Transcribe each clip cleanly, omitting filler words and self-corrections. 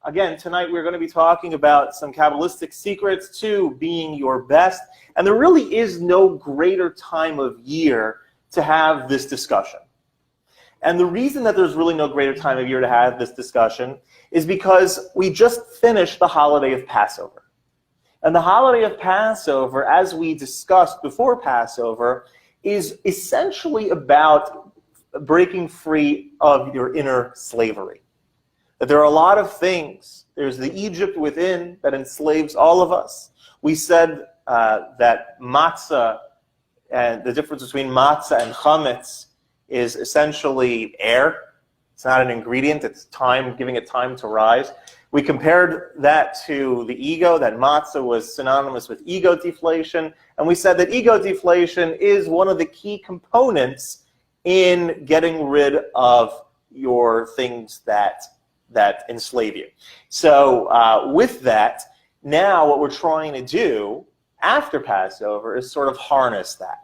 Again, tonight we're going to be talking about some Kabbalistic secrets to being your best. And there really is no greater time of year to have this discussion. And the reason that there's really no greater time of year to have this discussion is because we just finished the holiday of Passover. And the holiday of Passover, as we discussed before Passover, is essentially about breaking free of your inner slavery. That there are a lot of things. There's the Egypt within that enslaves all of us. We said that matzah, and the difference between matzah and chametz is essentially air. It's not an ingredient, it's time, giving it time to rise. We compared that to the ego, that matzah was synonymous with ego deflation, and we said that ego deflation is one of the key components in getting rid of your things that enslave you. So with that, now what we're trying to do after Passover is sort of harness that.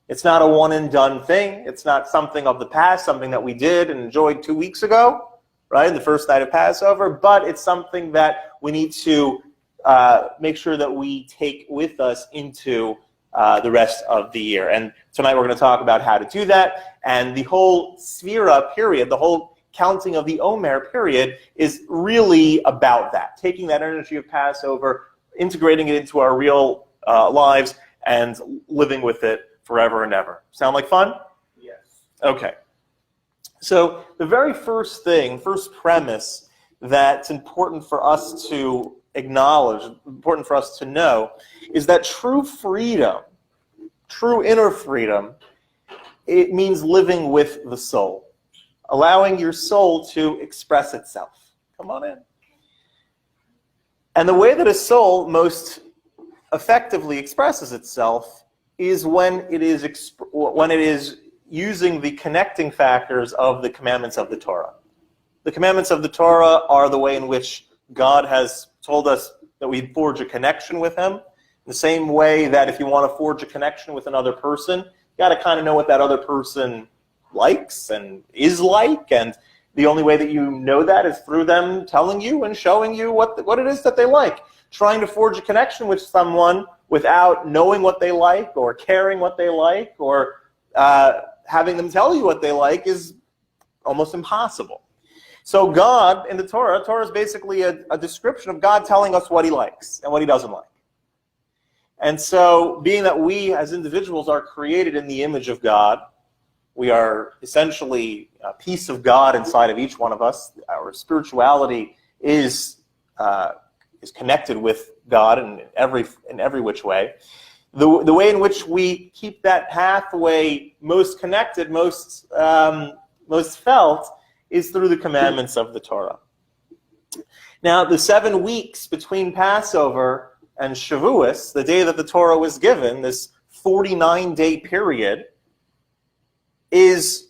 It's not a one and done thing. It's not something of the past, something that we did and enjoyed 2 weeks ago, right, the first night of Passover, but it's something that we need to make sure that we take with us into the rest of the year. And tonight we're going to talk about how to do that. And the whole Sphira period, the whole counting of the Omer period is really about that, taking that energy of Passover, integrating it into our real lives, and living with it forever and ever. Sound like fun? Yes. Okay. So the very first thing, first premise that's important for us to acknowledge, important for us to know, is that true freedom, true inner freedom, it means living with the soul, allowing your soul to express itself. Come on in. And the way that a soul most effectively expresses itself is when it is using the connecting factors of the commandments of the Torah. The commandments of the Torah are the way in which God has told us that we forge a connection with Him. In the same way that if you want to forge a connection with another person, you got to kind of know what that other person likes and is like, and the only way that you know that is through them telling you and showing you what it is that they like. Trying to forge a connection with someone without knowing what they like or caring what they like or having them tell you what they like is almost impossible. So God in the Torah is basically a description of God telling us what He likes and what He doesn't like. And so being that we as individuals are created in the image of God, we are essentially a piece of God inside of each one of us. Our spirituality is connected with God in every which way. The way in which we keep that pathway most connected, most felt, is through the commandments of the Torah. Now, the 7 weeks between Passover and Shavuos, the day that the Torah was given, this 49-day period, is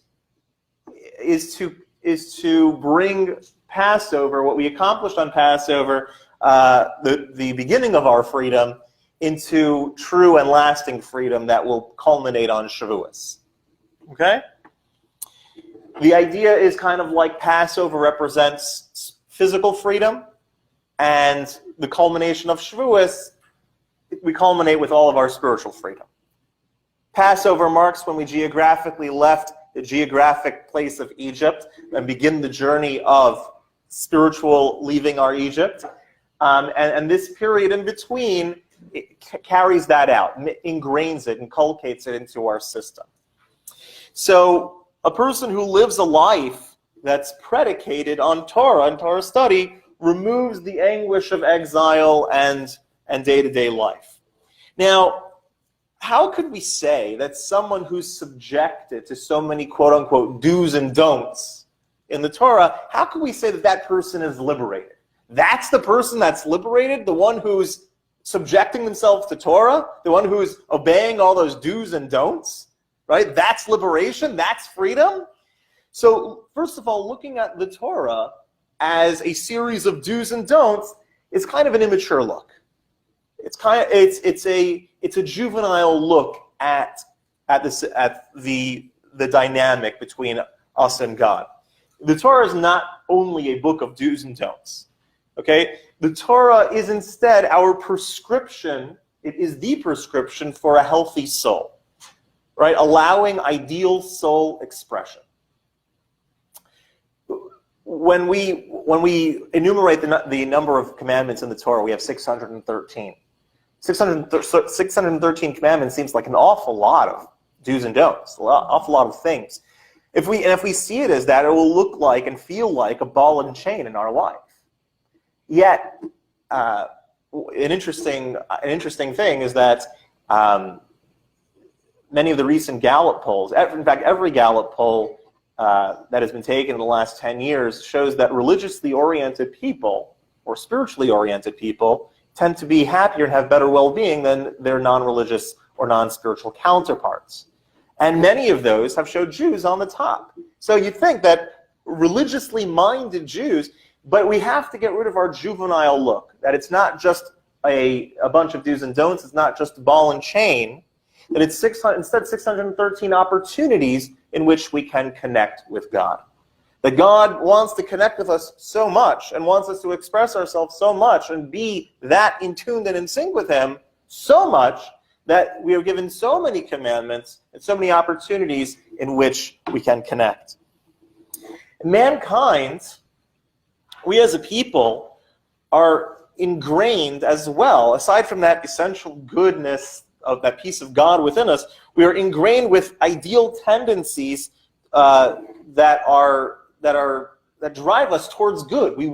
to bring Passover, what we accomplished on Passover, the beginning of our freedom, into true and lasting freedom that will culminate on Shavuos. Okay? The idea is kind of like Passover represents physical freedom, and the culmination of Shavuos, we culminate with all of our spiritual freedom. Passover marks when we geographically left the geographic place of Egypt and begin the journey of spiritual leaving our Egypt. And this period in between, it carries that out, ingrains it, inculcates it into our system. So a person who lives a life that's predicated on Torah and Torah study removes the anguish of exile and day-to-day life. Now, how could we say that someone who's subjected to so many quote-unquote do's and don'ts in the Torah, how can we say that that person is liberated? That's the person that's liberated, the one who's subjecting themselves to Torah, the one who's obeying all those do's and don'ts, right? That's liberation, that's freedom. So first of all, looking at the Torah as a series of do's and don'ts is kind of an immature look. It's a juvenile look at the dynamic between us and God. The Torah is not only a book of do's and don'ts. Okay? The Torah is instead our prescription. It is the prescription for a healthy soul, right? Allowing ideal soul expression. When we enumerate the number of commandments in the Torah, we have 613. 613 commandments seems like an awful lot of do's and don'ts, an awful lot of things. If we see it as that, it will look like and feel like a ball and chain in our life. Yet, an interesting thing is that many of the recent Gallup polls, in fact, every Gallup poll that has been taken in the last 10 years shows that religiously oriented people or spiritually oriented people tend to be happier and have better well-being than their non-religious or non-spiritual counterparts. And many of those have showed Jews on the top. So you'd think that religiously minded Jews, but we have to get rid of our juvenile look, that it's not just a bunch of do's and don'ts, it's not just a ball and chain, that it's instead 613 opportunities in which we can connect with God. That God wants to connect with us so much and wants us to express ourselves so much and be that in tune and in sync with Him so much that we are given so many commandments and so many opportunities in which we can connect. Mankind, we as a people, are ingrained as well, aside from that essential goodness of that piece of God within us, we are ingrained with ideal tendencies that drive us towards good. We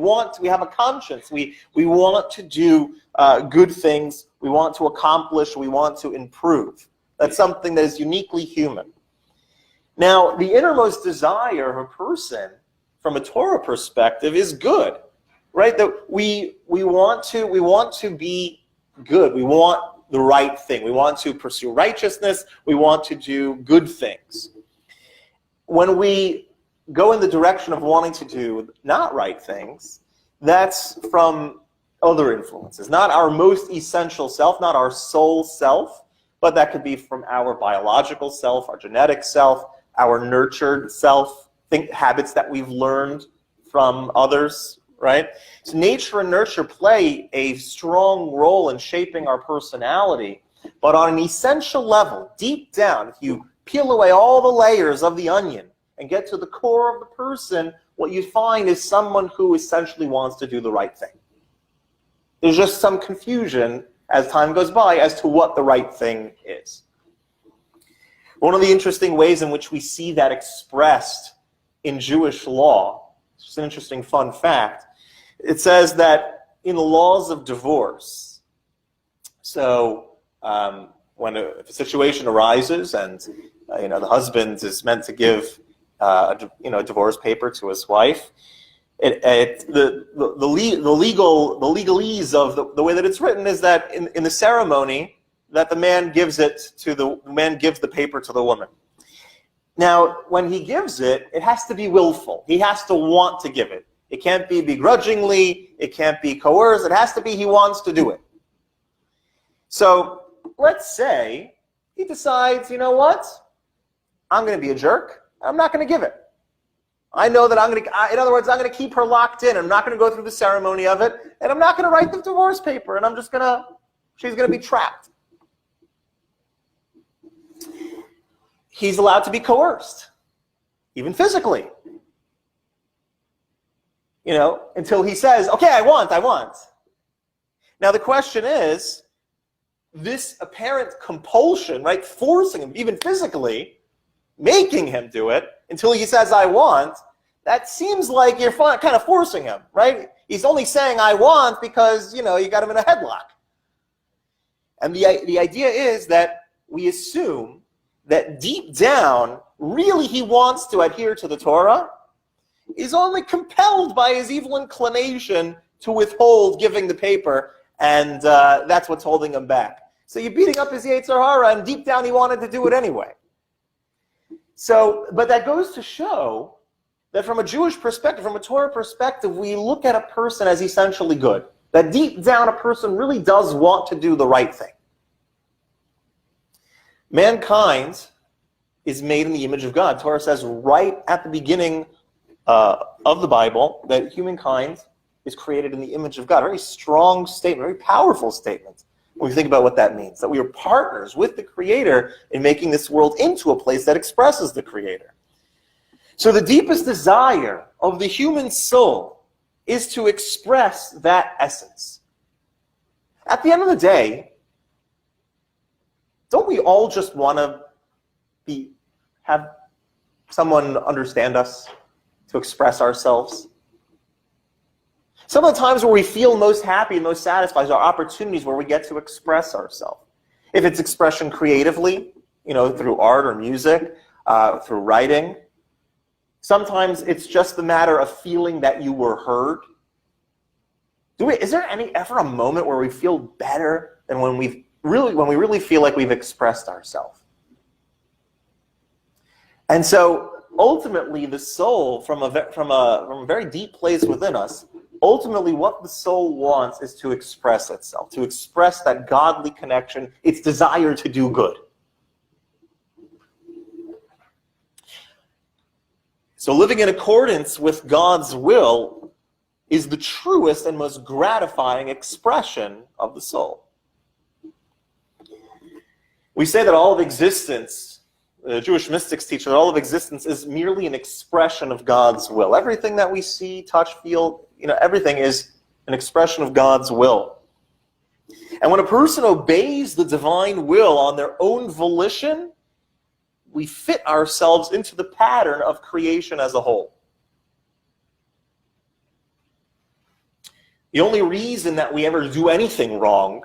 have a conscience. We want to do good things. We want to accomplish. We want to improve. That's something that is uniquely human. Now, the innermost desire of a person, from a Torah perspective, is good, right? That we want to be good. We want the right thing. We want to pursue righteousness. We want to do good things. When we go in the direction of wanting to do not right things, that's from other influences. Not our most essential self, not our soul self, but that could be from our biological self, our genetic self, our nurtured self, habits that we've learned from others, right? So nature and nurture play a strong role in shaping our personality, but on an essential level, deep down, if you peel away all the layers of the onion and get to the core of the person, what you find is someone who essentially wants to do the right thing. There's just some confusion as time goes by as to what the right thing is. One of the interesting ways in which we see that expressed in Jewish law, it's an interesting fun fact, it says that in the laws of divorce, so when a situation arises and the husband is meant to give a divorce paper to his wife, the legalese of the way that it's written is that in the ceremony that the man gives the paper to the woman. Now, when he gives it, it has to be willful. He has to want to give it. It can't be begrudgingly. It can't be coerced. It has to be he wants to do it. So let's say he decides, you know what? I'm going to be a jerk. I'm not going to give it. I know that in other words, I'm going to keep her locked in. I'm not going to go through the ceremony of it. And I'm not going to write the divorce paper. And she's going to be trapped. He's allowed to be coerced, even physically. Until he says, okay, I want. Now the question is, this apparent compulsion, right, forcing him, even physically, making him do it, until he says, I want, that seems like you're kind of forcing him, right? He's only saying, I want, because, you got him in a headlock. And the idea is that we assume that deep down, really he wants to adhere to the Torah, is only compelled by his evil inclination to withhold giving the paper, and that's what's holding him back. So you're beating up his Yetzer Hara, and deep down he wanted to do it anyway. But that goes to show that from a Jewish perspective, from a Torah perspective, we look at a person as essentially good. That deep down a person really does want to do the right thing. Mankind is made in the image of God. Torah says right at the beginning of the Bible that humankind is created in the image of God. A very strong statement, very powerful statement when we think about what that means, that we are partners with the Creator in making this world into a place that expresses the Creator. So the deepest desire of the human soul is to express that essence. At the end of the day, don't we all just want to have someone understand us, to express ourselves? Some of the times where we feel most happy and most satisfied are opportunities where we get to express ourselves. If it's expression creatively, through art or music, through writing. Sometimes it's just the matter of feeling that you were heard. Is there ever a moment where we feel better than when we really feel like we've expressed ourselves? And so ultimately the soul, from a very deep place within us, ultimately what the soul wants is to express itself, to express that godly connection, its desire to do good. So living in accordance with God's will is the truest and most gratifying expression of the soul. We say that all of existence, the Jewish mystics teach that all of existence is merely an expression of God's will. Everything that we see, touch, feel, everything is an expression of God's will. And when a person obeys the divine will on their own volition, we fit ourselves into the pattern of creation as a whole. The only reason that we ever do anything wrong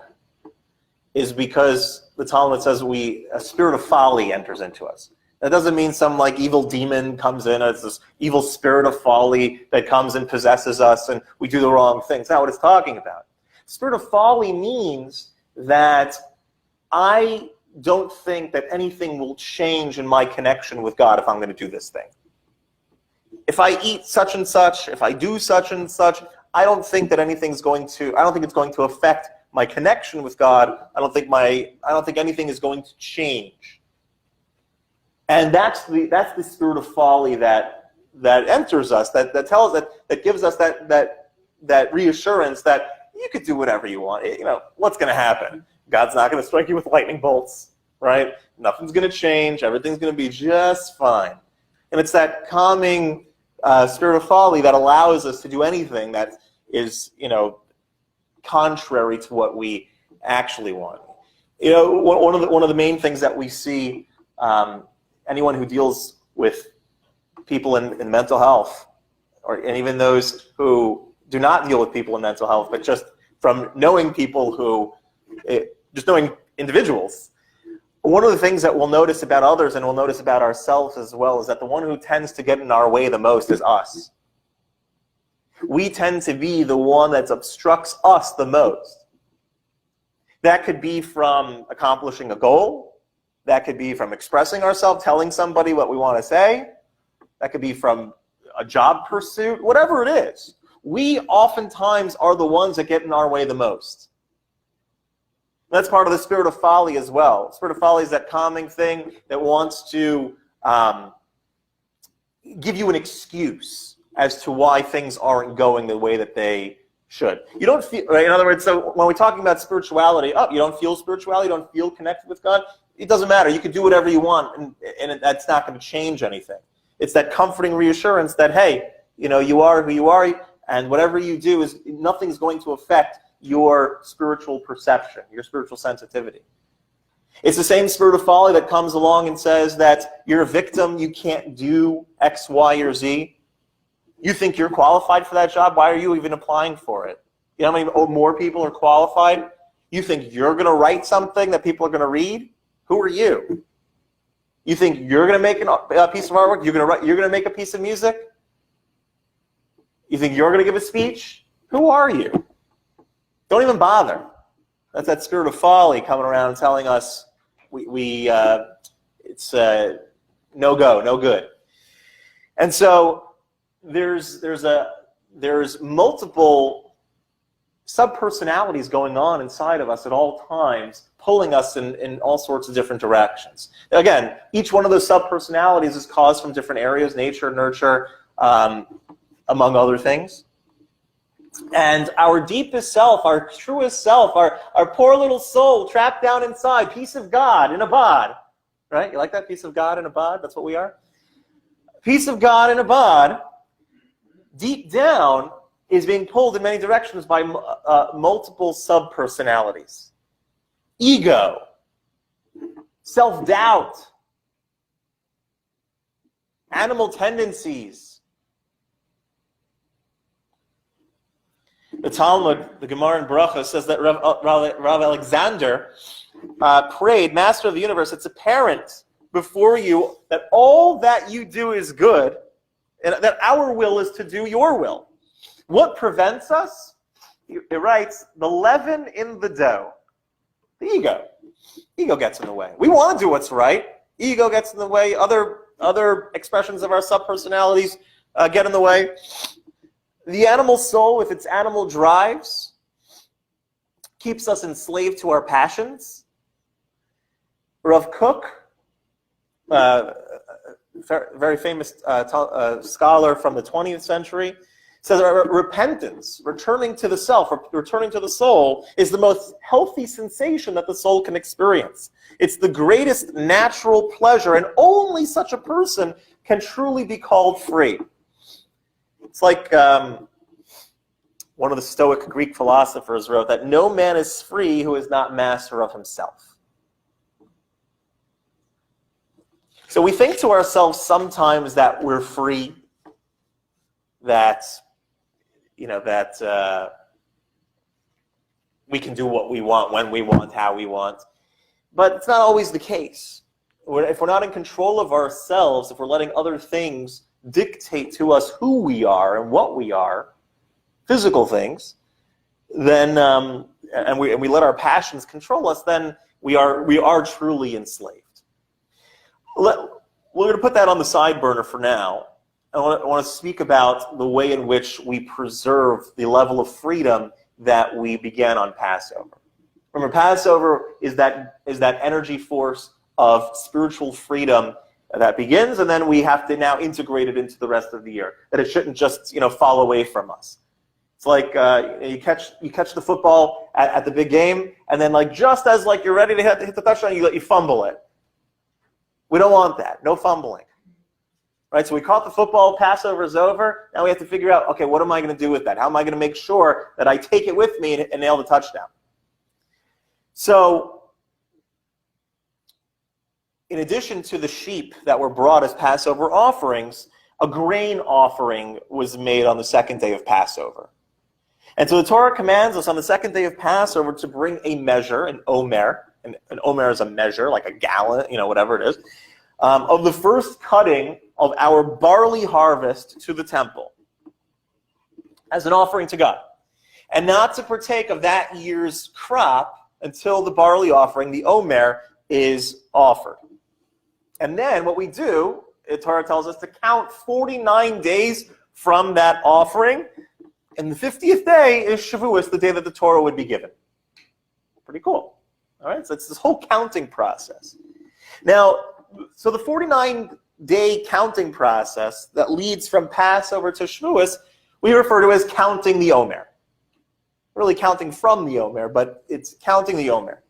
is because the Talmud says a spirit of folly enters into us. That doesn't mean some evil demon comes in, it's this evil spirit of folly that comes and possesses us and we do the wrong thing. That's not what it's talking about. Spirit of folly means that I don't think that anything will change in my connection with God if I'm going to do this thing. If I eat such and such, if I do such and such, I don't think it's going to affect my connection with God. I don't think anything is going to change. And that's the spirit of folly that enters us, that tells that gives us that reassurance that you could do whatever you want. What's going to happen? God's not going to strike you with lightning bolts, right? Nothing's going to change. Everything's going to be just fine. And it's that calming spirit of folly that allows us to do anything that is, contrary to what we actually want. One of the main things that we see, anyone who deals with people in mental health, and even those who do not deal with people in mental health, but just from knowing people just knowing individuals, one of the things that we'll notice about others and we'll notice about ourselves as well is that the one who tends to get in our way the most is us. We tend to be the one that obstructs us the most. That could be from accomplishing a goal. That could be from expressing ourselves, telling somebody what we want to say. That could be from a job pursuit, whatever it is. We oftentimes are the ones that get in our way the most. That's part of the spirit of folly as well. The spirit of folly is that calming thing that wants to give you an excuse as to why things aren't going the way that they should. You don't feel, right? In other words, so when we're talking about spirituality, you don't feel spirituality, you don't feel connected with God, it doesn't matter. You can do whatever you want, and that's not going to change anything. It's that comforting reassurance that, hey, you are who you are, and whatever you do, nothing's going to affect your spiritual perception, your spiritual sensitivity. It's the same spirit of folly that comes along and says that you're a victim, you can't do X, Y, or Z. You think you're qualified for that job, why are you even applying for it? You know how many more people are qualified? You think you're going to write something that people are going to read? Who are you? You think you're going to make a piece of artwork? You're going to make a piece of music? You think you're going to give a speech? Who are you? Don't even bother. That's that spirit of folly coming around and telling us it's no go, no good. And so there's multiple sub-personalities going on inside of us at all times, pulling us in all sorts of different directions. Again, each one of those sub-personalities is caused from different areas, nature, nurture, among other things. And our deepest self, our truest self, our poor little soul trapped down inside, piece of God in a bod. Right? You like that? Piece of God in a bod? That's what we are? Piece of God in a bod, deep down, is being pulled in many directions by multiple sub-personalities. Ego, self-doubt, animal tendencies. The Talmud, the Gemara in Bracha, says that Rav Alexander prayed, Master of the universe, it's apparent before you that all that you do is good, and that our will is to do your will. What prevents us? It writes, the leaven in the dough. The ego. Ego gets in the way. We want to do what's right. Ego gets in the way. Other expressions of our subpersonalities get in the way. The animal soul, with its animal drives, keeps us enslaved to our passions. Rav Kook, very famous scholar from the 20th century, says repentance, returning to the self, returning to the soul, is the most healthy sensation that the soul can experience. It's the greatest natural pleasure, and only such a person can truly be called free. It's like one of the Stoic Greek philosophers wrote that no man is free who is not master of himself. So we think to ourselves sometimes that we're free, that we can do what we want, when we want, how we want. But it's not always the case. If we're not in control of ourselves, if we're letting other things dictate to us who we are and what we are, physical things, then and we let our passions control us, then we are truly enslaved. We're going to put that on the side burner for now. I want to speak about the way in which we preserve the level of freedom that we began on Passover. Remember, Passover is that energy force of spiritual freedom that begins, and then we have to now integrate it into the rest of the year. That it shouldn't just fall away from us. It's like you catch the football at the big game, and then just as you're ready to hit the touchdown, you fumble it. We don't want that. No fumbling. Right, so we caught the football, Passover is over, now we have to figure out, okay, what am I going to do with that? How am I going to make sure that I take it with me and nail the touchdown? So, in addition to the sheep that were brought as Passover offerings, a grain offering was made on the second day of Passover. And so the Torah commands us on the second day of Passover to bring a measure, an omer. An omer is a measure, like a gallon, whatever it is, of the first cutting of our barley harvest to the temple as an offering to God, and not to partake of that year's crop until the barley offering, the omer, is offered. And then what we do, the Torah tells us to count 49 days from that offering, and the 50th day is Shavuos, the day that the Torah would be given. Pretty cool. All right, so it's this whole counting process. Now, so the 49-day counting process that leads from Passover to Shavuos, we refer to as counting the omer. Really counting from the omer, but it's counting the omer.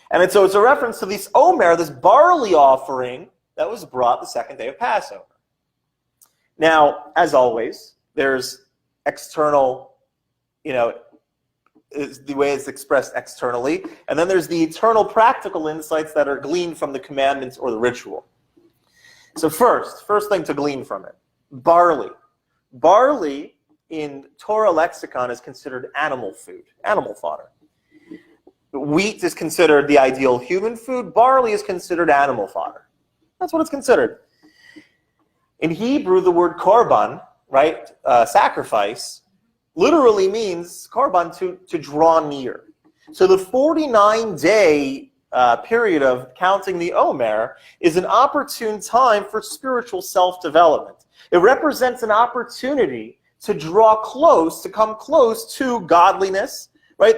And so it's a reference to this omer, this barley offering that was brought the second day of Passover. Now, as always, there's external, is the way it's expressed externally, and then there's the eternal practical insights that are gleaned from the commandments or the ritual. So first thing to glean from it, barley. Barley in Torah lexicon is considered animal food, animal fodder. Wheat is considered the ideal human food. Barley is considered animal fodder. That's what it's considered. In Hebrew, the word korban, right, sacrifice, literally means korban, to draw near. So the 49-day period of counting the omer is an opportune time for spiritual self-development. It represents an opportunity to draw close, to come close to godliness, right?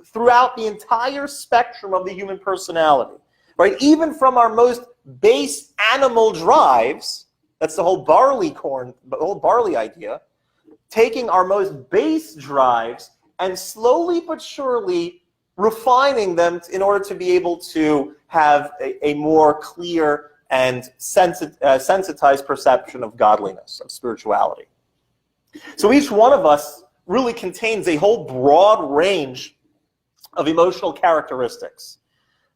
Throughout the entire spectrum of the human personality, right? Even from our most base animal drives, that's the whole barley idea, taking our most base drives and slowly but surely refining them in order to be able to have a more clear and sensitized perception of godliness, of spirituality. So each one of us really contains a whole broad range of emotional characteristics,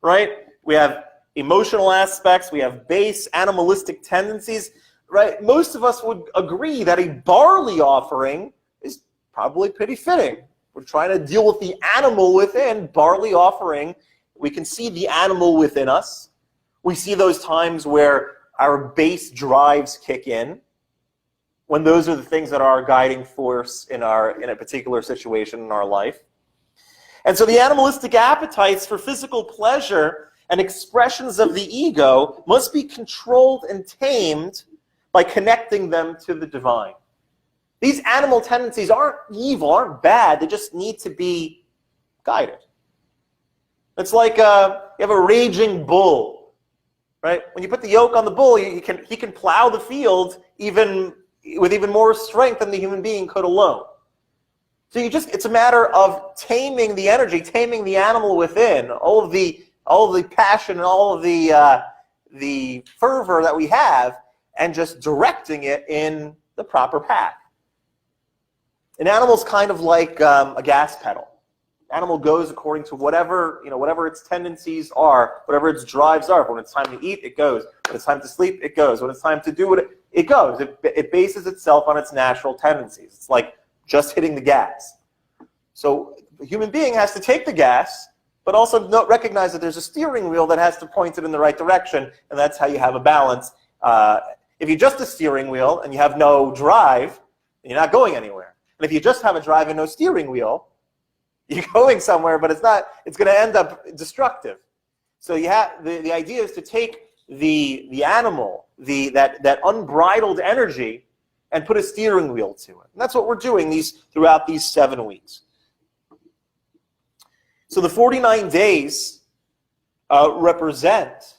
right? We have emotional aspects, we have base animalistic tendencies, right? Most of us would agree that a barley offering is probably pretty fitting. We're trying to deal with the animal within. Barley offering, we can see the animal within us. We see those times where our base drives kick in, when those are the things that are our guiding force in a particular situation in our life. And so the animalistic appetites for physical pleasure and expressions of the ego must be controlled and tamed by connecting them to the divine. These animal tendencies aren't evil, aren't bad, they just need to be guided. It's like you have a raging bull, right? When you put the yoke on the bull, he can plow the field with even more strength than the human being could alone. So it's a matter of taming the energy, taming the animal within, all of the passion and all of the fervor that we have, and just directing it in the proper path. An animal's kind of like a gas pedal. An animal goes according to whatever its tendencies are, whatever its drives are. When it's time to eat, it goes. When it's time to sleep, it goes. When it's time to do it goes. It bases itself on its natural tendencies. It's like just hitting the gas. So the human being has to take the gas, but also recognize that there's a steering wheel that has to point it in the right direction, and that's how you have a balance. If you're just a steering wheel and you have no drive, you're not going anywhere. And if you just have a drive and no steering wheel, you're going somewhere, but it's going to end up destructive. So the idea is to take the animal, that unbridled energy, and put a steering wheel to it. And that's what we're doing throughout these 7 weeks. So the 49 days represent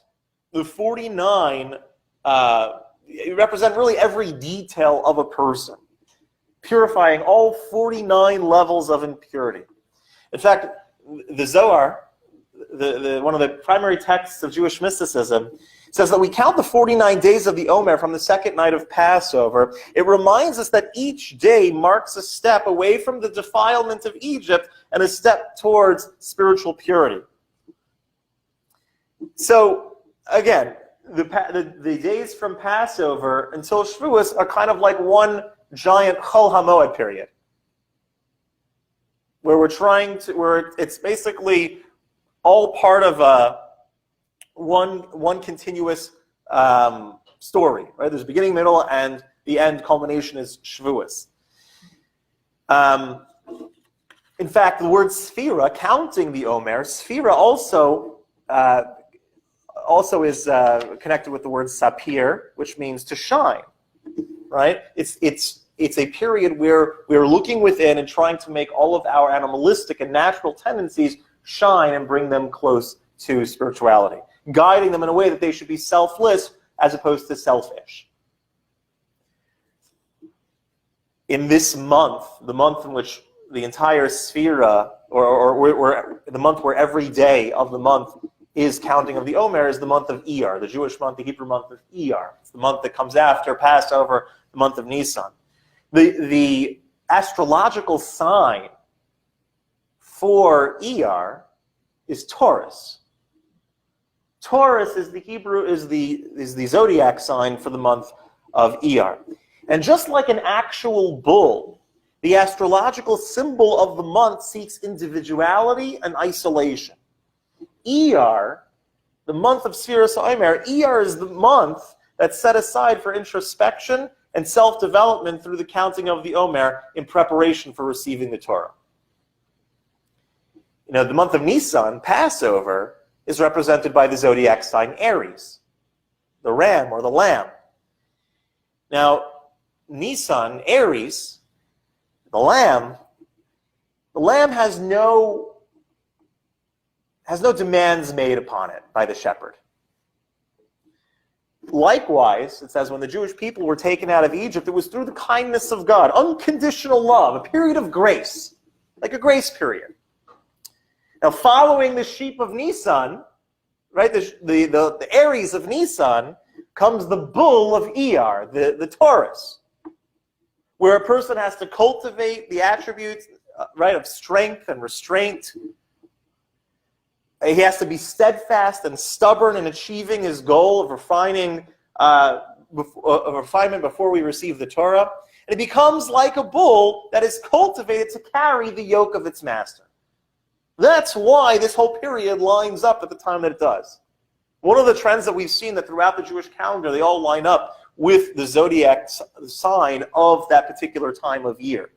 really every detail of a person, purifying all 49 levels of impurity. In fact, the Zohar, one of the primary texts of Jewish mysticism, says that we count the 49 days of the Omer from the second night of Passover. It reminds us that each day marks a step away from the defilement of Egypt and a step towards spiritual purity. So, again, the days from Passover until Shavuos are kind of like one giant Chol HaMoed period, where it's basically all part of one continuous story, right? There's a beginning, middle, and the end culmination is Shavuos. In fact, the word sphira, counting the Omer, sphira also is connected with the word sapir, which means to shine, right? It's a period where we're looking within and trying to make all of our animalistic and natural tendencies shine and bring them close to spirituality, guiding them in a way that they should be selfless as opposed to selfish. In this month, the month in which the entire sphira, or the month where every day of the month is counting of the Omer, is the month of Iyar, the Jewish month, the Hebrew month of Iyar. It's the month that comes after Passover, the month of Nisan. The astrological sign for Iyar is Taurus. Taurus is the zodiac sign for the month of Iyar. And just like an actual bull, the astrological symbol of the month seeks individuality and isolation. Iyar, the month of Sfiras Omer, Iyar is the month that's set aside for introspection and self-development through the counting of the Omer in preparation for receiving the Torah. The month of Nisan, Passover, is represented by the zodiac sign Aries, the ram or the lamb. Now, Nisan, Aries, the lamb has no demands made upon it by the shepherd. Likewise, it says when the Jewish people were taken out of Egypt, it was through the kindness of God, unconditional love, a period of grace, like a grace period. Now, following the sheep of Nisan, right, the Aries of Nisan, comes the bull of Iyar, the Taurus, where a person has to cultivate the attributes, right, of strength and restraint. He has to be steadfast and stubborn in achieving his goal of refinement before we receive the Torah. And it becomes like a bull that is cultivated to carry the yoke of its master. That's why this whole period lines up at the time that it does. One of the trends that we've seen that throughout the Jewish calendar, they all line up with the zodiac sign of that particular time of year.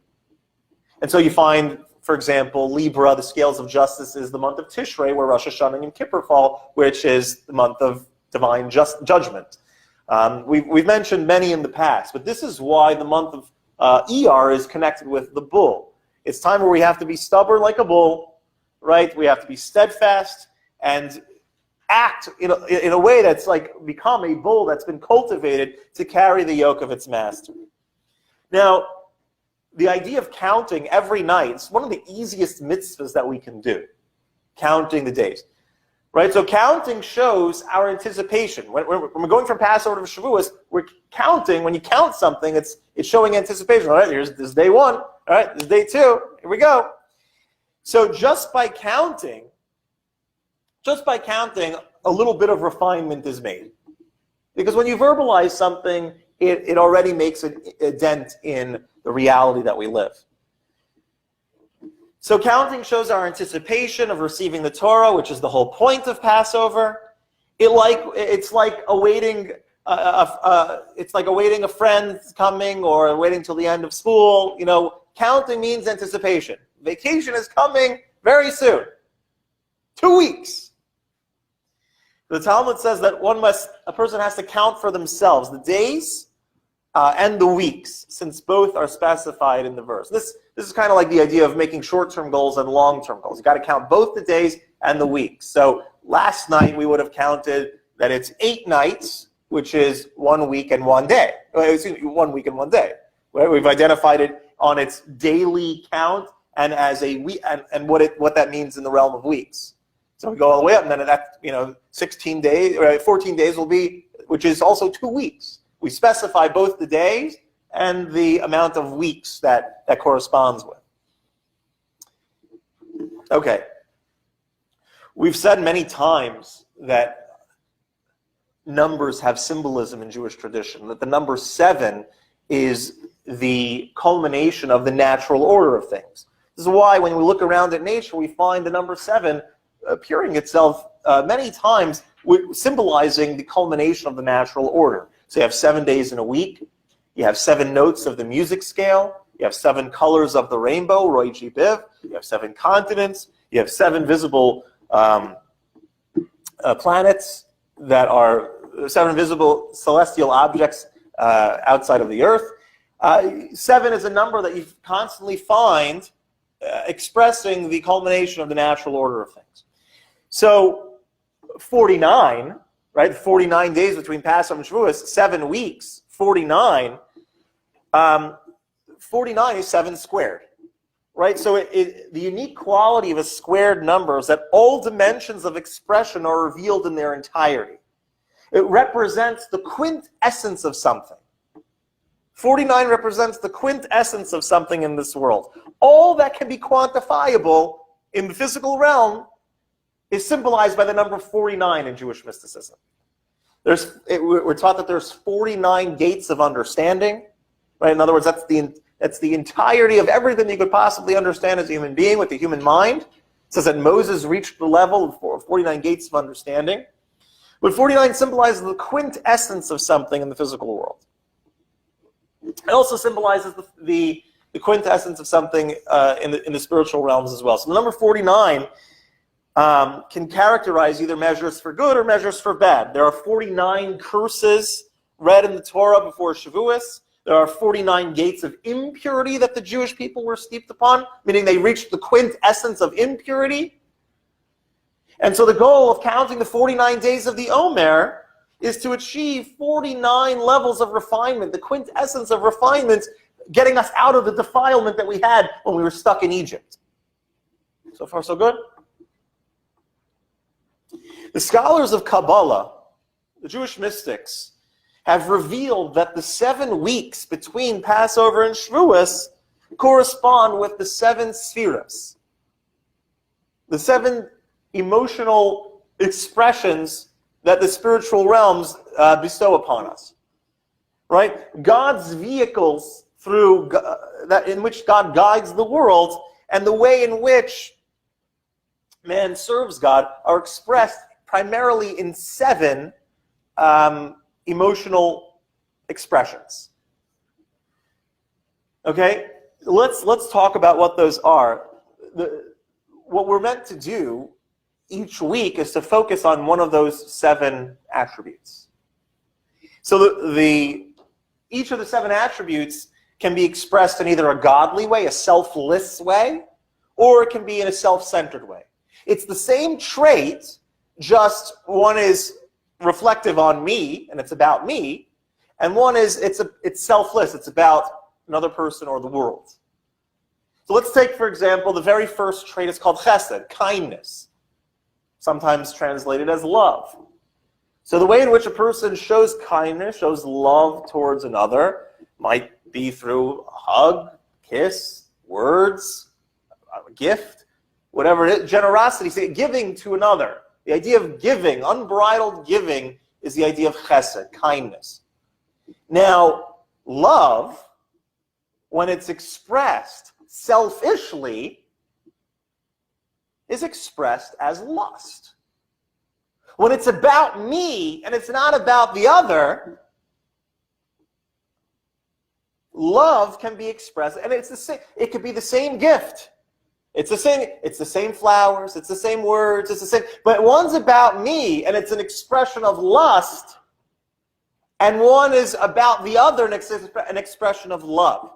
And so you find, for example, Libra, the scales of justice, is the month of Tishrei, where Rosh Hashanah and Kippur fall, which is the month of divine judgment. We've mentioned many in the past, but this is why the month of Iyar is connected with the bull. It's time where we have to be stubborn like a bull, right? We have to be steadfast and act in a way that's like become a bull that's been cultivated to carry the yoke of its master. Now, the idea of counting every night is one of the easiest mitzvahs that we can do, counting the days. Right? So counting shows our anticipation. When we're going from Passover to Shavuos, we're counting. When you count something, it's showing anticipation. All right, this is day one. All right, this is day two. Here we go. So just by counting, a little bit of refinement is made. Because when you verbalize something, it already makes a dent in the reality that we live. So counting shows our anticipation of receiving the Torah, which is the whole point of Passover. It's like awaiting a friend coming, or waiting till the end of school. You know, counting means anticipation. Vacation is coming very soon. 2 weeks. The Talmud says that a person has to count for themselves the days and the weeks, since both are specified in the verse. This is kind of like the idea of making short-term goals and long-term goals. You've got to count both the days and the weeks. So last night we would have counted that it's 8 nights, which is 1 week and 1 day. 1 week and 1 day. Right? We've identified it on its daily count and as a week, and what that means in the realm of weeks. So we go all the way up, and then that 16 days, or 14 days will be, which is also 2 weeks. We specify both the days and the amount of weeks that corresponds with. Okay. We've said many times that numbers have symbolism in Jewish tradition, that the number 7 is the culmination of the natural order of things. This is why when we look around at nature, we find the number 7 appearing itself many times, symbolizing the culmination of the natural order. So you have 7 days in a week, you have 7 notes of the music scale, you have 7 colors of the rainbow, Roy G. Biv, you have 7 continents, you have 7 visible planets that are 7 visible celestial objects outside of the Earth. 7 is a number that you constantly find expressing the culmination of the natural order of things. So 49, right? 49 days between Passover and Shavuos, 7 weeks, 49. 49 is 7 squared, right? So the unique quality of a squared number is that all dimensions of expression are revealed in their entirety. It represents the quintessence of something. 49 represents the quintessence of something in this world. All that can be quantifiable in the physical realm is symbolized by the number 49 in Jewish mysticism. We're taught that there's 49 gates of understanding, right? In other words, that's the entirety of everything you could possibly understand as a human being with the human mind. It says that Moses reached the level of 49 gates of understanding. But 49 symbolizes the quintessence of something in the physical world. It also symbolizes the quintessence of something in the spiritual realms as well. So the number 49 can characterize either measures for good or measures for bad. There are 49 curses read in the Torah before Shavuos. There are 49 gates of impurity that the Jewish people were steeped upon, meaning they reached the quintessence of impurity. And so the goal of counting the 49 days of the Omer is to achieve 49 levels of refinement, the quintessence of refinement, getting us out of the defilement that we had when we were stuck in Egypt. So far, so good? The scholars of Kabbalah, the Jewish mystics, have revealed that the 7 weeks between Passover and Shavuos correspond with the 7 spheres, the 7 emotional expressions that the spiritual realms bestow upon us. Right? God's vehicles through that in which God guides the world, and the way in which man serves God are expressed primarily in 7 emotional expressions. Okay, let's talk about what those are. What we're meant to do each week is to focus on one of those 7 attributes. So each of the 7 attributes can be expressed in either a godly way, a selfless way, or it can be in a self-centered way. It's the same trait, just one is reflective on me and it's about me, and one is it's selfless, it's about another person or the world. So let's take, for example, the very first trait is called chesed, kindness, sometimes translated as love. So the way in which a person shows kindness, shows love towards another, might be through a hug, kiss, words, a gift, whatever it is, generosity, say, giving to another. The idea of giving, unbridled giving, is the idea of chesed, kindness. Now, love, when it's expressed selfishly, is expressed as lust. When it's about me and it's not about the other, love can be expressed, and it's the same. It could be the same gift. It's the same flowers, it's the same words, it's the same, but one's about me and it's an expression of lust, and one is about the other and an expression of love.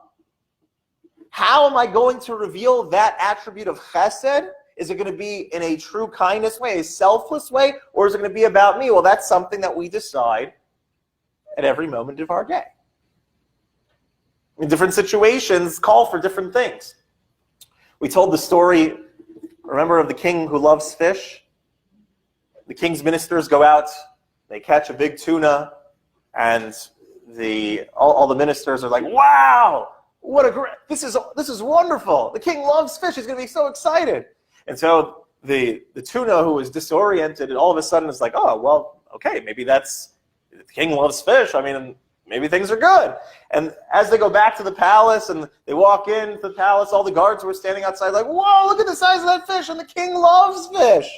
How am I going to reveal that attribute of chesed? Is it going to be in a true kindness way, a selfless way, or is it going to be about me? Well, that's something that we decide at every moment of our day. In different situations, call for different things. We told the story, remember, of the king who loves fish? The king's ministers go out, they catch a big tuna, and all the ministers are like, wow, what a great, this is wonderful. The king loves fish, he's going to be so excited. And so the tuna, who is disoriented, and all of a sudden is like, oh, well, okay, maybe the king loves fish. I mean, maybe things are good. And as they go back to the palace and they walk into the palace, all the guards were standing outside like, whoa, look at the size of that fish, and the king loves fish.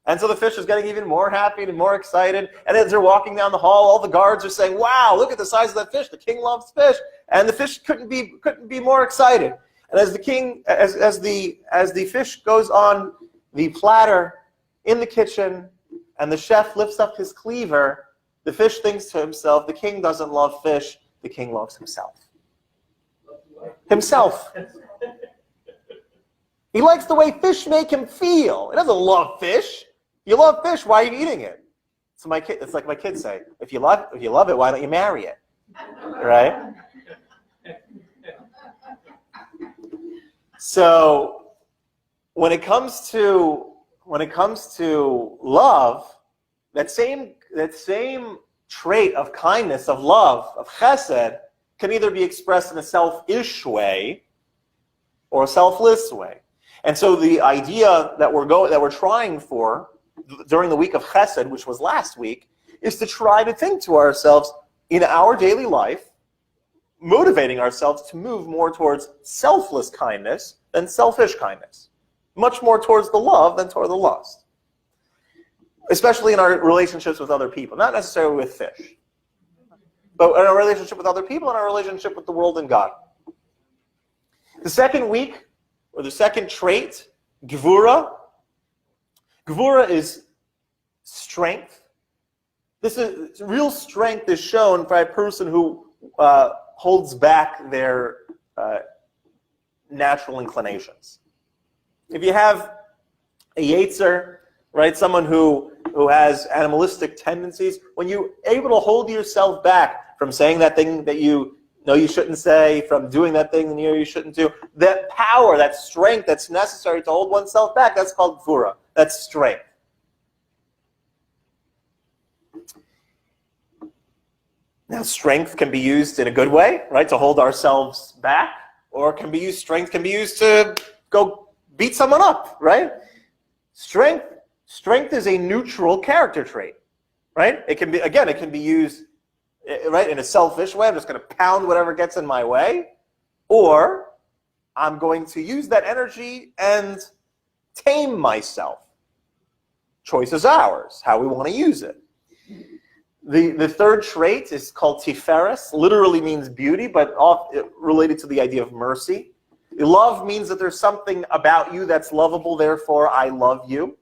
And so the fish is getting even more happy and more excited. And as they're walking down the hall, all the guards are saying, wow, look at the size of that fish. The king loves fish. And the fish couldn't be more excited. And as the fish goes on the platter in the kitchen, and the chef lifts up his cleaver, the fish thinks to himself, the king doesn't love fish, the king loves himself. Himself. He likes the way fish make him feel. He doesn't love fish. You love fish, why are you eating it? So it's like my kids say, if you love it, why don't you marry it? Right? So when it comes to love, that same trait of kindness, of love, of chesed, can either be expressed in a selfish way or a selfless way. And so the idea that we're trying for during the week of chesed, which was last week, is to try to think to ourselves in our daily life, motivating ourselves to move more towards selfless kindness than selfish kindness, much more towards the love than toward the lust, especially in our relationships with other people, not necessarily with fish, but in our relationship with other people and our relationship with the world and God. The second week, or the second trait, gvura. Gvura is strength. This is real strength is shown by a person who holds back their natural inclinations. If you have a yetzer, right? Someone who has animalistic tendencies, when you're able to hold yourself back from saying that thing that you know you shouldn't say, from doing that thing that you know you shouldn't do, that power, that strength that's necessary to hold oneself back, that's called gvura. That's strength. Now, strength can be used in a good way, right, to hold ourselves back, or strength can be used to go beat someone up, right? Strength is a neutral character trait, right? It can be used, right, in a selfish way. I'm just going to pound whatever gets in my way, or I'm going to use that energy and tame myself. Choice is ours, how we want to use it. The third trait is called tiferes, literally means beauty, but related to the idea of mercy. Love means that there's something about you that's lovable, therefore I love you.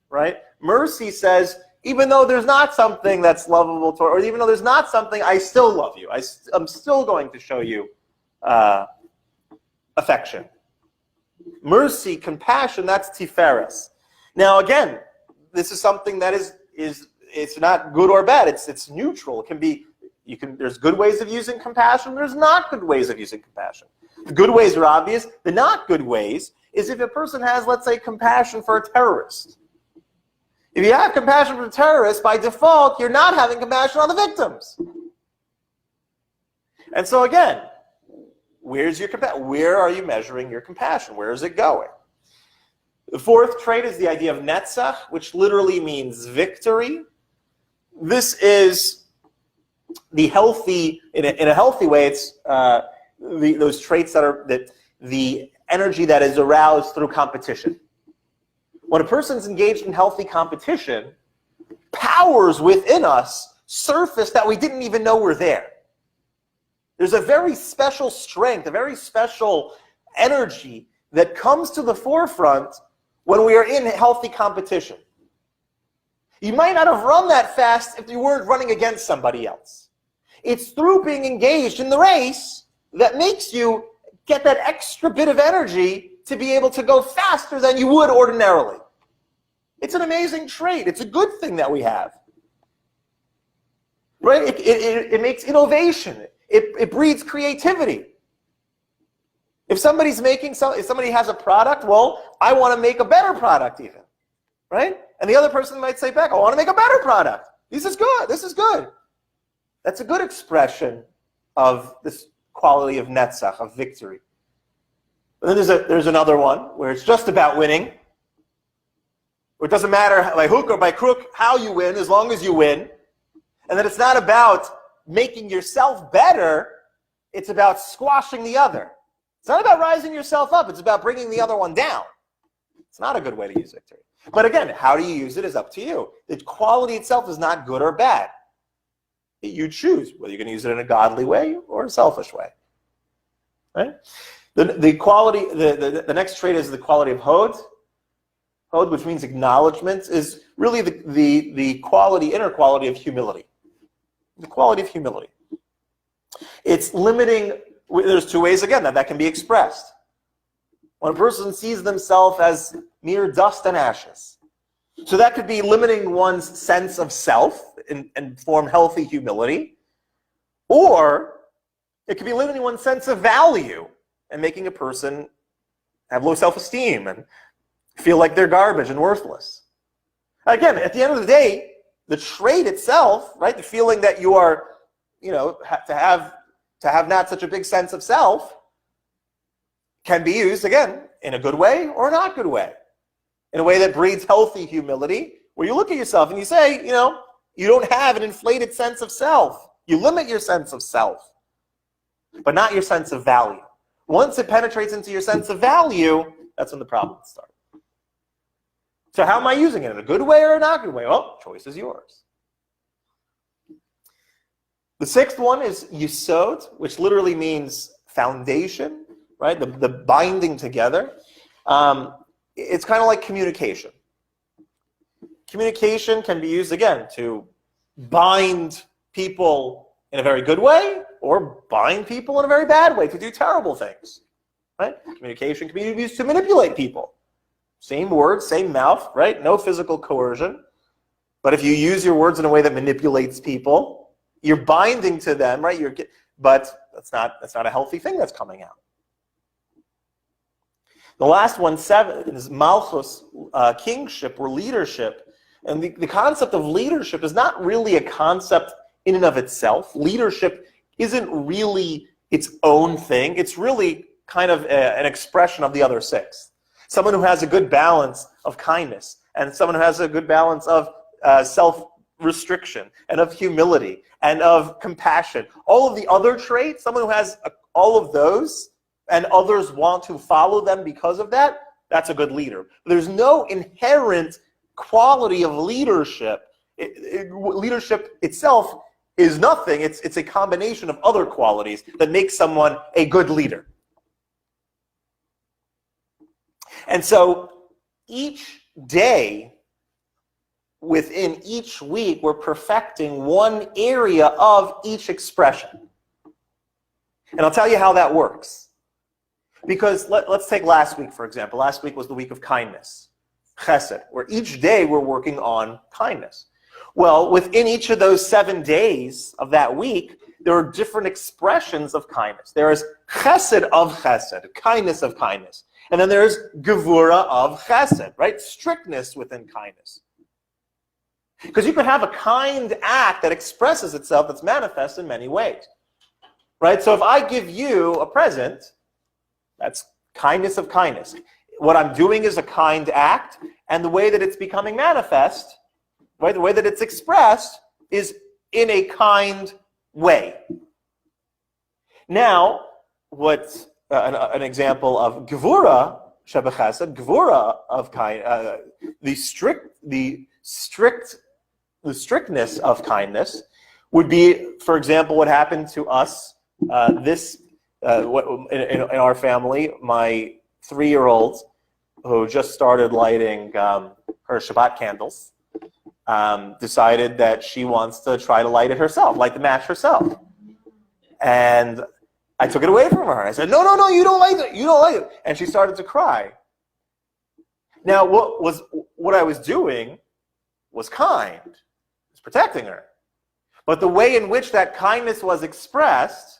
Right? Mercy says, even though there's not something that's lovable, or even though there's not something, I still love you. I'm still going to show you affection. Mercy, compassion, that's tiferes. Now again, this is something that is it's not good or bad. It's neutral. It can be, there's good ways of using compassion. There's not good ways of using compassion. The good ways are obvious. The not good ways is if a person has, let's say, compassion for a terrorist. If you have compassion for a terrorist, by default, you're not having compassion on the victims. And so again, where's your compassion? Where are you measuring your compassion? Where is it going? The fourth trait is the idea of netzach, which literally means victory. This is the healthy, in a healthy way, it's those traits that the energy that is aroused through competition. When a person's engaged in healthy competition, powers within us surface that we didn't even know were there. There's a very special strength, a very special energy that comes to the forefront when we are in healthy competition. You might not have run that fast if you weren't running against somebody else. It's through being engaged in the race that makes you get that extra bit of energy to be able to go faster than you would ordinarily. It's an amazing trait. It's a good thing that we have. Right? It makes innovation. It breeds creativity. If somebody has a product, well, I want to make a better product even. Right? And the other person might say back, I want to make a better product. This is good. This is good. That's a good expression of this quality of netzach, of victory. And then there's another one where it's just about winning. Where it doesn't matter by hook or by crook how you win, as long as you win. And then it's not about making yourself better. It's about squashing the other. It's not about rising yourself up. It's about bringing the other one down. It's not a good way to use victory. But again, how do you use it is up to you. The quality itself is not good or bad. You choose whether you're going to use it in a godly way or a selfish way. Right? The next trait is the quality of hod. Hod, which means acknowledgement, is really the quality, inner quality of humility. The quality of humility. It's limiting. There's two ways again that can be expressed. When a person sees themselves as mere dust and ashes. So that could be limiting one's sense of self and form healthy humility. Or it could be limiting one's sense of value and making a person have low self-esteem and feel like they're garbage and worthless. Again, at the end of the day, the trait itself, right, the feeling that you are, to have not such a big sense of self, can be used, again, in a good way or a not good way. In a way that breeds healthy humility, where you look at yourself and you say, you don't have an inflated sense of self. You limit your sense of self, but not your sense of value. Once it penetrates into your sense of value, that's when the problems start. So how am I using it? In a good way or a not good way? Well, choice is yours. The sixth one is yesod, which literally means foundation, right? The binding together. It's kind of like communication. Communication can be used, again, to bind people in a very good way or bind people in a very bad way, to do terrible things. Right? Communication can be used to manipulate people, Same words, same mouth, right? No physical coercion. But if you use your words in a way that manipulates people, you're binding to them, right? But that's not a healthy thing that's coming out. The last one, 7, is malchus, kingship or leadership. And the concept of leadership is not really a concept in and of itself. Leadership isn't really its own thing. It's really kind of an expression of the other 6. Someone who has a good balance of kindness, and someone who has a good balance of self-restriction, and of humility, and of compassion. All of the other traits, someone who has all of those, and others want to follow them because of that, that's a good leader. There's no inherent quality of leadership. Leadership itself is nothing. It's a combination of other qualities that make someone a good leader. And so each day within each week, we're perfecting one area of each expression. And I'll tell you how that works. Because let's take last week, for example. Last week was the week of kindness, chesed, where each day we're working on kindness. Well, within each of those 7 days of that week, there are different expressions of kindness. There is chesed of chesed, kindness of kindness. And then there's gevura of chesed, right? Strictness within kindness. Because you can have a kind act that expresses itself, that's manifest in many ways. Right? So if I give you a present, that's kindness of kindness. What I'm doing is a kind act, and the way that it's becoming manifest, right, the way that it's expressed, is in a kind way. Now, what's an example of gevura shebechesed, gevura of kind, the strictness of kindness would be, for example, what happened to us in our family. My 3-year-old, who just started lighting her Shabbat candles, decided that she wants to try to light the match herself. And I took it away from her. I said, no, you don't light it. You don't light it. And she started to cry. Now, what I was doing was kind. It was protecting her. But the way in which that kindness was expressed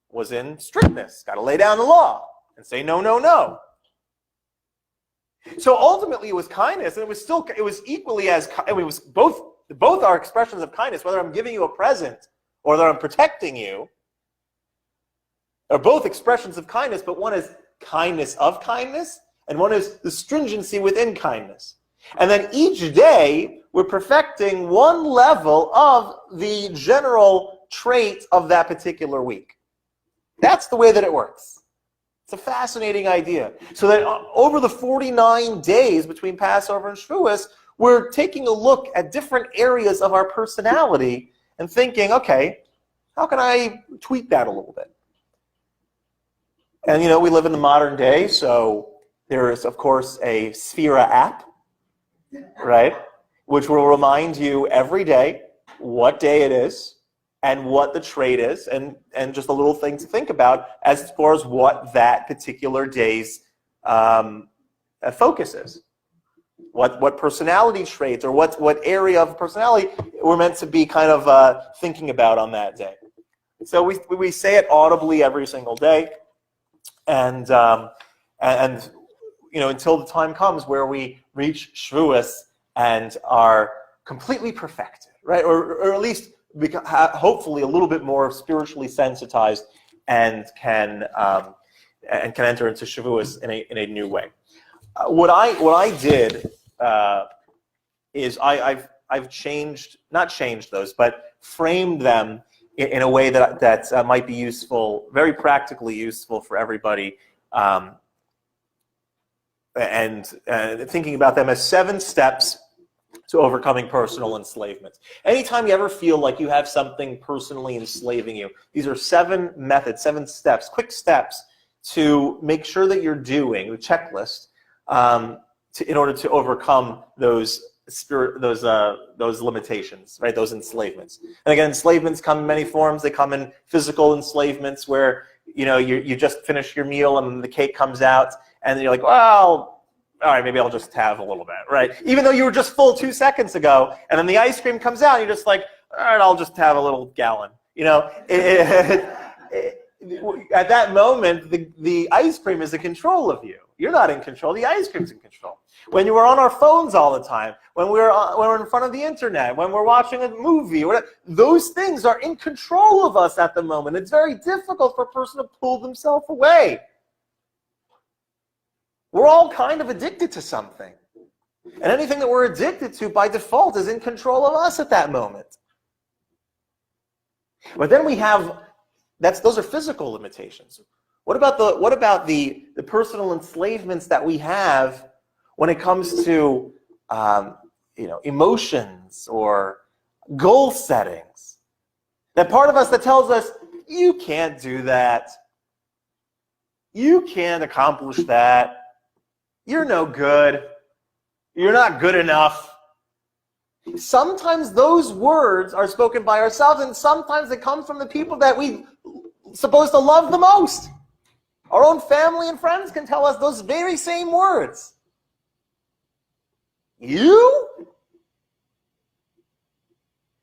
was in strictness. Got to lay down the law and say no, no, no. So ultimately, it was kindness, and it was equally as. It was both are expressions of kindness. Whether I'm giving you a present or whether I'm protecting you, are both expressions of kindness. But one is kindness of kindness, and one is the stringency within kindness. And then each day, we're perfecting one level of the general trait of that particular week. That's the way that it works. It's a fascinating idea. So that over the 49 days between Passover and Shavuos, we're taking a look at different areas of our personality and thinking, okay, how can I tweak that a little bit? And, we live in the modern day, so there is, of course, a Sphera app, right, which will remind you every day what day it is and what the trait is, and just a little thing to think about as far as what that particular day's focus is. What personality traits or what area of personality we're meant to be kind of thinking about on that day. So we say it audibly every single day, and until the time comes where we reach Shavuos and are completely perfected, right? Or at least hopefully a little bit more spiritually sensitized and can enter into Shavuos in a new way. What I did is I've not changed those, but framed them in a way that might be useful, very practically useful for everybody, and thinking about them as 7 steps to overcoming personal enslavement. Anytime you ever feel like you have something personally enslaving you, these are 7 methods, 7 steps, quick steps to make sure that you're doing the checklist in order to overcome those limitations, right? Those enslavements. And again, enslavements come in many forms. They come in physical enslavements where you just finish your meal and the cake comes out, and you're like, well, all right, maybe I'll just have a little bit, right? Even though you were just full 2 seconds ago, and then the ice cream comes out, and you're just like, all right, I'll just have a little gallon. At that moment, the ice cream is in control of you. You're not in control. The ice cream's in control. When you were on our phones all the time, when we're in front of the internet, when we're watching a movie, those things are in control of us at the moment. It's very difficult for a person to pull themselves away. We're all kind of addicted to something. And anything that we're addicted to by default is in control of us at that moment. But then we have, those are physical limitations. What about the personal enslavements that we have when it comes to emotions or goal settings? That part of us that tells us, you can't do that. You can't accomplish that. You're no good. You're not good enough. Sometimes those words are spoken by ourselves, and sometimes they come from the people that we're supposed to love the most. Our own family and friends can tell us those very same words. You?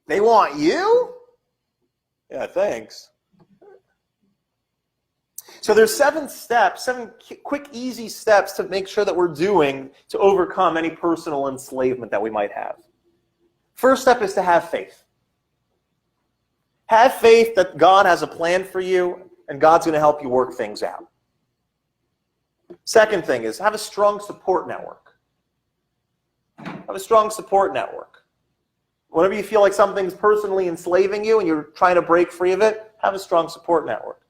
They want you? Yeah, thanks. So there's 7 quick, easy steps to make sure that we're doing to overcome any personal enslavement that we might have. First step is to have faith. Have faith that God has a plan for you and God's going to help you work things out. Second thing is have a strong support network. Have a strong support network. Whenever you feel like something's personally enslaving you and you're trying to break free of it, have a strong support network.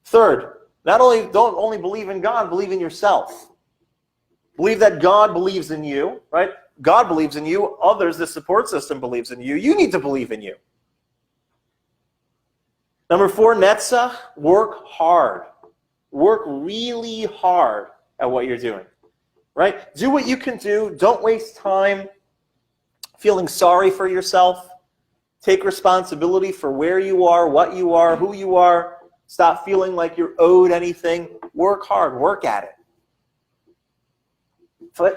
Third, don't only believe in God, believe in yourself. Believe that God believes in you, right? God believes in you. Others, the support system believes in you. You need to believe in you. Number 4, netzach, work hard. Work really hard at what you're doing, right? Do what you can do. Don't waste time feeling sorry for yourself. Take responsibility for where you are, what you are, who you are. Stop feeling like you're owed anything. Work hard. Work at it.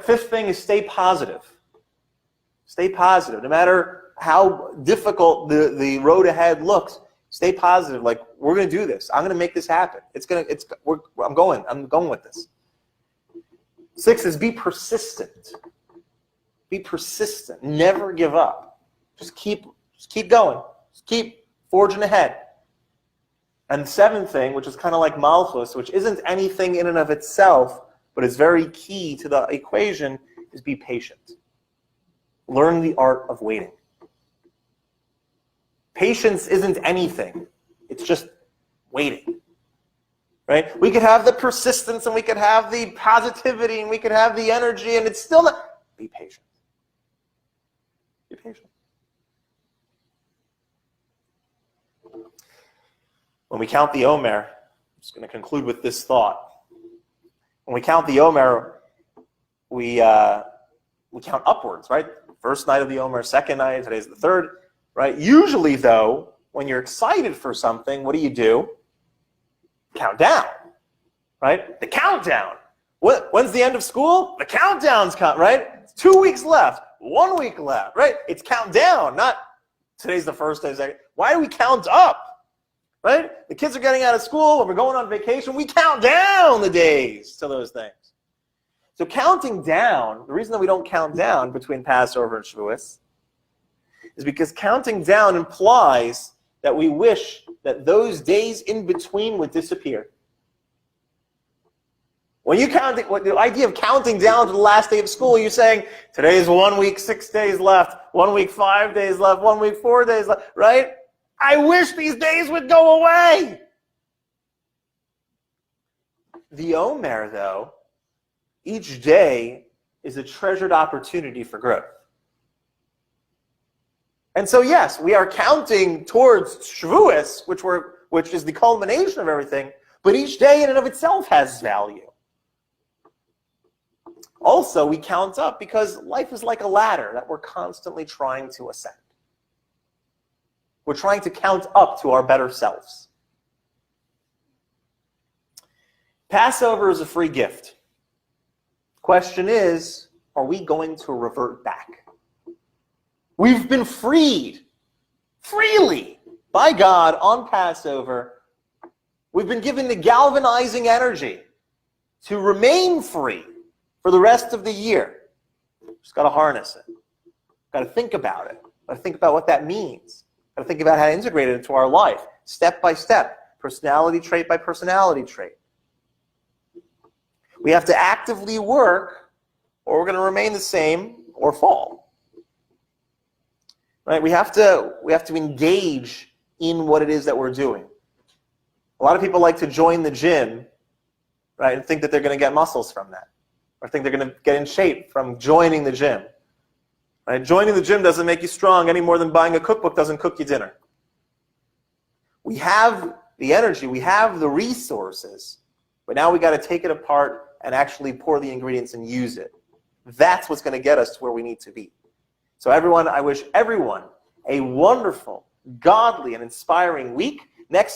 Fifth thing is stay positive. Stay positive. No matter how difficult the road ahead looks, stay positive. Like, we're going to do this. I'm going to make this happen. I'm going with this. 6 is be persistent. Be persistent. Never give up. Just keep going. Just keep forging ahead. And the 7th thing, which is kind of like Malchus, which isn't anything in and of itself, but is very key to the equation, is be patient. Learn the art of waiting. Patience isn't anything. It's just waiting. Right? We could have the persistence and we could have the positivity and we could have the energy, and it's still not. Be patient. Be patient. When we count the omer, I'm just going to conclude with this thought. When we count the omer, we count upwards, right? First night of the omer, second night, today's the 3rd, right? Usually, though, when you're excited for something, what do? Count down, right? The countdown. When's the end of school? The countdown's right? It's 2 weeks left, 1 week left, right? It's countdown, not today's the first day, second. Why do we count up? Right? The kids are getting out of school, when we're going on vacation, we count down the days to those things. So counting down, the reason that we don't count down between Passover and Shavuos is because counting down implies that we wish that those days in between would disappear. When you count, the idea of counting down to the last day of school, you're saying, today is 1 week, 6 days left, 1 week, 5 days left, 1 week, 4 days left, right? I wish these days would go away. The omer, though, each day is a treasured opportunity for growth. And so, yes, we are counting towards Shavuos, which is the culmination of everything, but each day in and of itself has value. Also, we count up because life is like a ladder that we're constantly trying to ascend. We're trying to count up to our better selves. Passover is a free gift. Question is, are we going to revert back? We've been freed freely by God on Passover. We've been given the galvanizing energy to remain free for the rest of the year. Just got to harness it. Got to think about it. Got to think about what that means. Got to think about how to integrate it into our life, step by step, personality trait by personality trait. We have to actively work, or we're going to remain the same or fall. Right? We have to engage in what it is that we're doing. A lot of people like to join the gym, right, and think that they're going to get muscles from that, or think they're going to get in shape from joining the gym. Right? Joining the gym doesn't make you strong any more than buying a cookbook doesn't cook you dinner. We have the energy, we have the resources, but now we got to take it apart and actually pour the ingredients and use it. That's what's going to get us to where we need to be. So everyone, I wish everyone a wonderful, godly, and inspiring week.